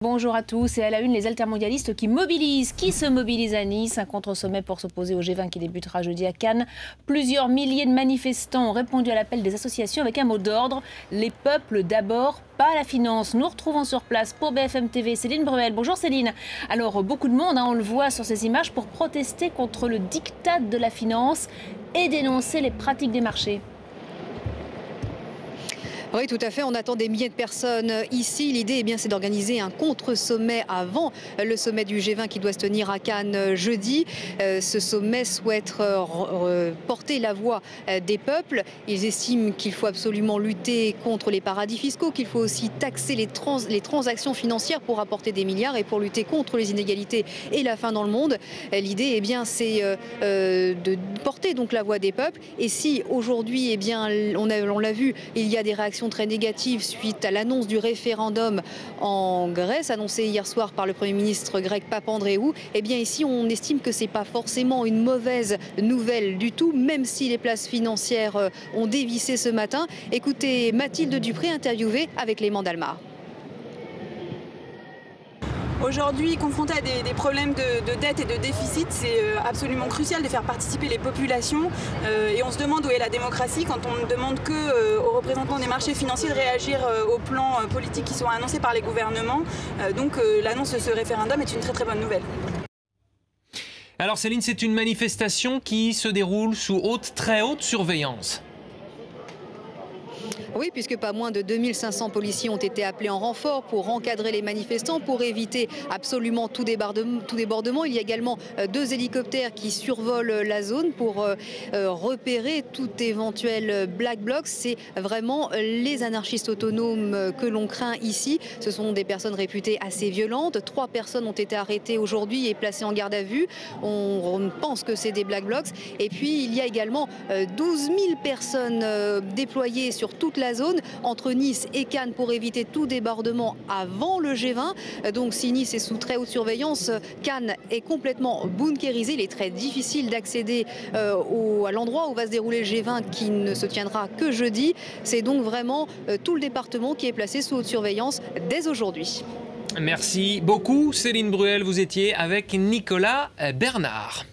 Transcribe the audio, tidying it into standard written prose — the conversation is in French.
Bonjour à tous. Et à la une, les altermondialistes qui se mobilisent à Nice. Un contre-sommet pour s'opposer au G20 qui débutera jeudi à Cannes. Plusieurs milliers de manifestants ont répondu à l'appel des associations avec un mot d'ordre. Les peuples d'abord, pas la finance. Nous retrouvons sur place pour BFM TV Céline Bruel. Bonjour Céline. Alors beaucoup de monde, on le voit sur ces images, pour protester contre le diktat de la finance et dénoncer les pratiques des marchés. Oui, tout à fait. On attend des milliers de personnes ici. L'idée, c'est d'organiser un contre-sommet avant le sommet du G20 qui doit se tenir à Cannes jeudi. Ce sommet souhaite porter la voix des peuples. Ils estiment qu'il faut absolument lutter contre les paradis fiscaux, qu'il faut aussi taxer les transactions financières pour apporter des milliards et pour lutter contre les inégalités et la faim dans le monde. L'idée, c'est de porter donc la voix des peuples. Et si aujourd'hui, on l'a vu, il y a des réactions très négative suite à l'annonce du référendum en Grèce, annoncé hier soir par le Premier ministre grec Papandréou, ici on estime que c'est pas forcément une mauvaise nouvelle du tout, même si les places financières ont dévissé ce matin. Écoutez Mathilde Dupré interviewée avec Léman Dalmar. Aujourd'hui, confronté à des problèmes de dette et de déficit, c'est absolument crucial de faire participer les populations. Et on se demande où est la démocratie quand on ne demande qu'aux représentants des marchés financiers de réagir aux plans politiques qui sont annoncés par les gouvernements. Donc l'annonce de ce référendum est une très très bonne nouvelle. Alors Céline, c'est une manifestation qui se déroule sous très haute surveillance. Oui, puisque pas moins de 2500 policiers ont été appelés en renfort pour encadrer les manifestants, pour éviter absolument tout débordement. Il y a également 2 hélicoptères qui survolent la zone pour repérer tout éventuel black bloc. C'est vraiment les anarchistes autonomes que l'on craint ici. Ce sont des personnes réputées assez violentes. 3 personnes ont été arrêtées aujourd'hui et placées en garde à vue. On pense que c'est des black blocs. Et puis il y a également 12 000 personnes déployées sur toute la zone entre Nice et Cannes pour éviter tout débordement avant le G20. Donc si Nice est sous très haute surveillance, Cannes est complètement bunkérisé. Il est très difficile d'accéder à l'endroit où va se dérouler le G20 qui ne se tiendra que jeudi. C'est donc vraiment tout le département qui est placé sous haute surveillance dès aujourd'hui. Merci beaucoup Céline Bruel, vous étiez avec Nicolas Bernard.